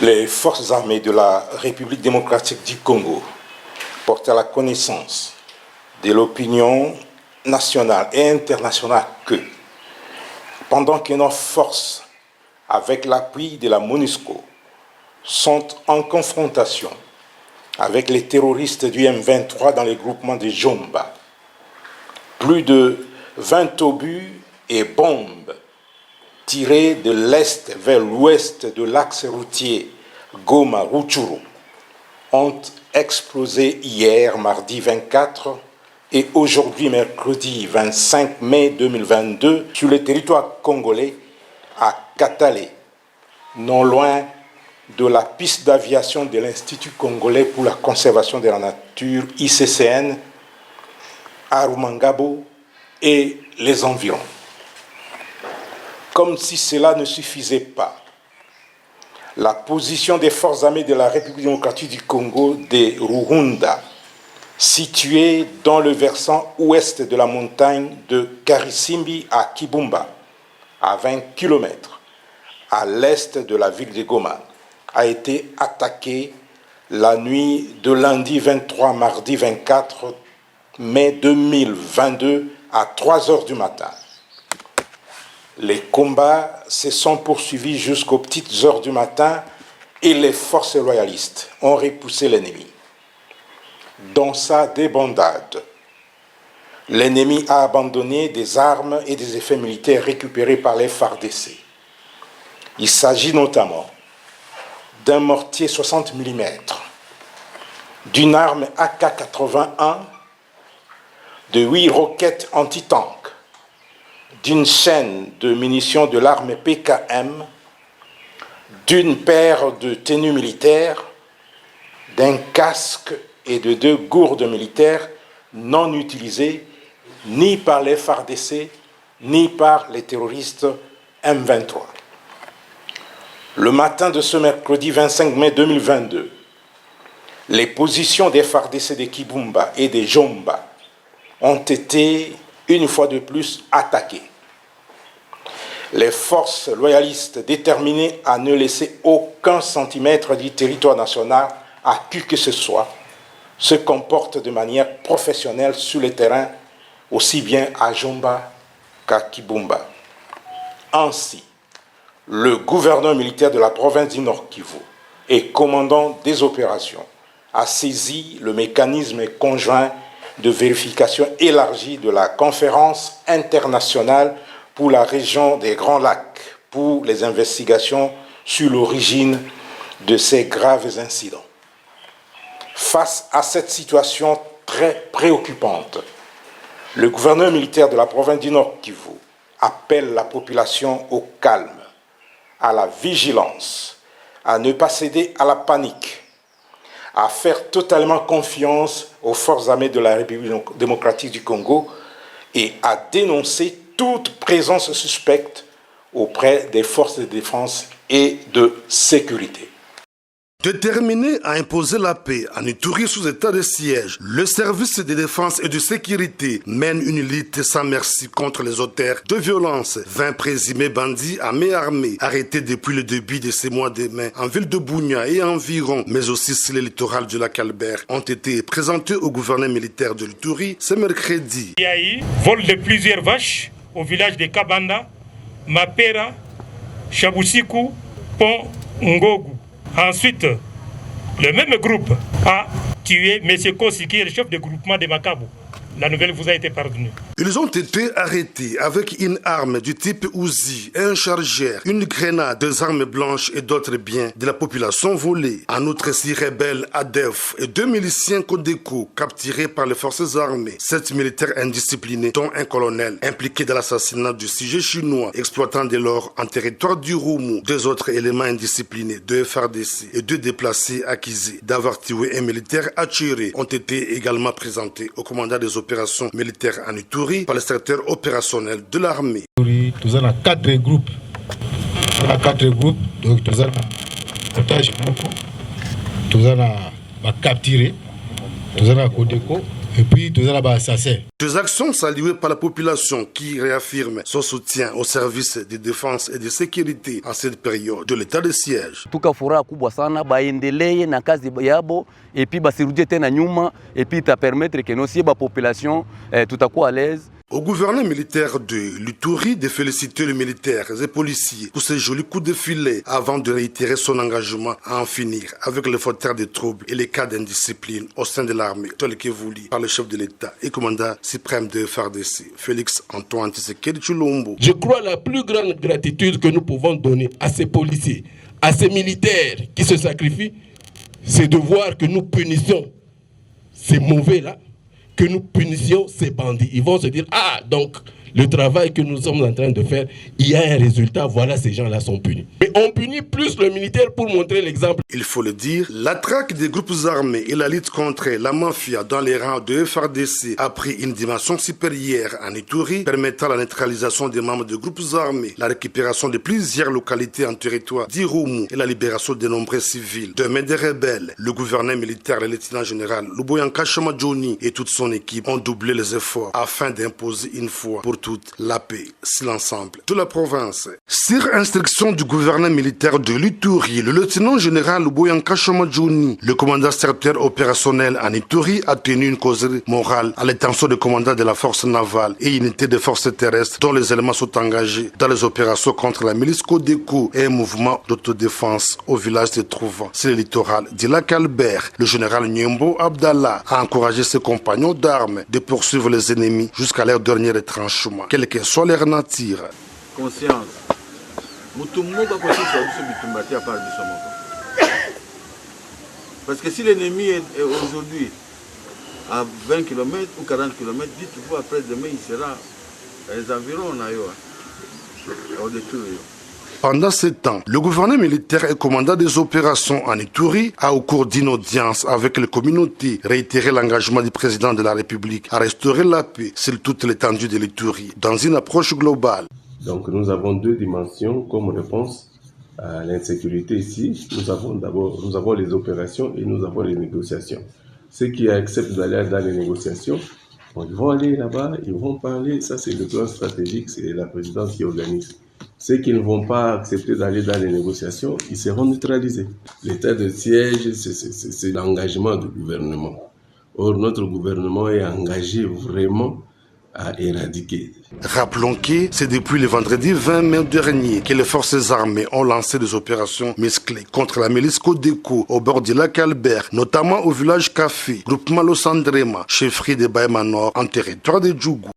Les forces armées de la République démocratique du Congo portent à la connaissance de l'opinion nationale et internationale que, pendant que nos forces, avec l'appui de la MONUSCO, sont en confrontation avec les terroristes du M23 dans les groupements de Jomba, plus de 20 obus et bombes tirés de l'est vers l'ouest de l'axe routier Goma-Rutshuru ont explosé hier, mardi 24, et aujourd'hui, mercredi 25 mai 2022, sur le territoire congolais à Katale, non loin de la piste d'aviation de l'Institut congolais pour la conservation de la nature, ICCN, à Rumangabo et les environs. Comme si cela ne suffisait pas, la position des forces armées de la République démocratique du Congo de Ruhunda, située dans le versant ouest de la montagne de Karisimbi à Kibumba, à 20 km à l'est de la ville de Goma, a été attaquée la nuit de lundi 23 mardi 24 mai 2022 à 3 heures du matin. Les combats se sont poursuivis jusqu'aux petites heures du matin et les forces loyalistes ont repoussé l'ennemi. Dans sa débandade, l'ennemi a abandonné des armes et des effets militaires récupérés par les FARDC. Il s'agit notamment d'un mortier 60 mm, d'une arme AK-81, de 8 roquettes anti-tank, d'une chaîne de munitions de l'arme PKM, d'une paire de tenues militaires, d'un casque et de 2 gourdes militaires non utilisées ni par les FARDC ni par les terroristes M23. Le matin de ce mercredi 25 mai 2022, les positions des FARDC de Kibumba et de Jomba ont été une fois de plus attaquées. Les forces loyalistes déterminées à ne laisser aucun centimètre du territoire national à qui que ce soit se comportent de manière professionnelle sur le terrain, aussi bien à Jomba qu'à Kibumba. Ainsi, le gouverneur militaire de la province du Nord Kivu et commandant des opérations a saisi le mécanisme conjoint de vérification élargie de la conférence internationale pour la région des Grands Lacs pour les investigations sur l'origine de ces graves incidents. Face à cette situation très préoccupante, le gouverneur militaire de la province du Nord Kivu appelle la population au calme, à la vigilance, à ne pas céder à la panique, à faire totalement confiance aux forces armées de la République démocratique du Congo et à dénoncer toute présence suspecte auprès des forces de défense et de sécurité. Déterminé à imposer la paix en Ituri sous état de siège, le service de défense et de sécurité mène une lutte sans merci contre les auteurs de violence. 20 présumés bandits à main armée, arrêtés depuis le début de ces mois de mai en ville de Bunia et environ, mais aussi sur le littoral du lac Albert, ont été présentés au gouverneur militaire de l'Ituri ce mercredi. Il y a eu vol de plusieurs vaches au village de Kabanda, Mapera, Chabusiku, Pont Ngogu. Ensuite, le même groupe a tué M. Kossi, qui est le chef de groupement de Makabo. La nouvelle vous a été pardonnée. Ils ont été arrêtés avec une arme du type Uzi, un chargeur, une grenade, 2 armes blanches et d'autres biens de la population volés. En outre, 6 rebelles ADEF et 2 miliciens Codeco capturés par les forces armées. 7 militaires indisciplinés, dont un colonel impliqué dans l'assassinat du sujet chinois, exploitant dès lors en territoire du Roumou. 2 autres éléments indisciplinés, 2 FARDC et 2 déplacés accusés d'avoir tué un militaire attiré ont été également présentés au commandant des opérations militaires en Ituri par le secteur opérationnel de l'armée. Nous avons 4 groupes. Donc nous avons otage beaucoup. Nous avons capturé. Nous avons Codeco. Et puis, tout ça là-bas, ça c'est. Des actions saluées par la population qui réaffirme son soutien aux services de défense et de sécurité en cette période de l'état de siège. Tuka furaha kubwa sana baendelee na kazi yabo et puis basirudie tena nyuma et puis ta permettre que nos population tutakuwa à l'aise. Au gouverneur militaire de l'Ituri de féliciter les militaires et policiers pour ces jolis coups de filet avant de réitérer son engagement à en finir avec les fauteurs de troubles et les cas d'indiscipline au sein de l'armée, tel que voulu par le chef de l'État et commandant suprême de FARDC, Félix Antoine Tshisekedi Tshilombo. Je crois la plus grande gratitude que nous pouvons donner à ces policiers, à ces militaires qui se sacrifient, c'est de voir que nous punissons ces mauvais-là, que nous punissions ces bandits. Ils vont se dire, ah, donc le travail que nous sommes en train de faire, il y a un résultat, voilà, ces gens-là sont punis. Mais on punit plus le militaire pour montrer l'exemple. Il faut le dire, la traque des groupes armés et la lutte contre la mafia dans les rangs de FARDC a pris une dimension supérieure en Ituri, permettant la neutralisation des membres de groupes armés, la récupération de plusieurs localités en territoire d'Irumu et la libération de nombreux civils. De main des rebelles, le gouverneur militaire, le lieutenant-général Luboyanka Chamadjoni et toute son équipe ont doublé les efforts afin d'imposer une fois pour toute la paix sur l'ensemble de la province. Sur instruction du gouverneur militaire de l'Ituri, le lieutenant-général Luboyanka Chamadjoni, le commandant secteur opérationnel en Ituri, a tenu une causerie morale à l'intention du commandant de la force navale et unité de forces terrestres dont les éléments sont engagés dans les opérations contre la milice Codeco et un mouvement d'autodéfense au village de Trouvant, sur le littoral du lac Albert. Le général Nyembo Abdallah a encouragé ses compagnons d'armes de poursuivre les ennemis jusqu'à leur dernier retranchement, quelle que soit leur nature. Conscience. Parce que si l'ennemi est aujourd'hui à 20 km ou 40 km, dites-vous après-demain, il sera à les environs au-dessus. Pendant ce temps, le gouverneur militaire et commandant des opérations en Ituri a, au cours d'une audience avec les communautés, réitéré l'engagement du président de la République à restaurer la paix sur toute l'étendue de l'Ituri, dans une approche globale. Donc nous avons deux dimensions comme réponse à l'insécurité ici. Nous avons les opérations et nous avons les négociations. Ceux qui acceptent d'aller dans les négociations, ils vont aller là-bas, ils vont parler. Ça, c'est le plan stratégique, c'est la présidence qui organise. Ceux qui ne vont pas accepter d'aller dans les négociations, ils seront neutralisés. L'état de siège, c'est l'engagement du gouvernement. Or, notre gouvernement est engagé vraiment à éradiquer. Rappelons que c'est depuis le vendredi 20 mai dernier que les forces armées ont lancé des opérations musclées contre la milice Codeco au bord du lac Albert, notamment au village Café, groupement Los Andrema, chefferie de Baïma Nord, en territoire de Djougou.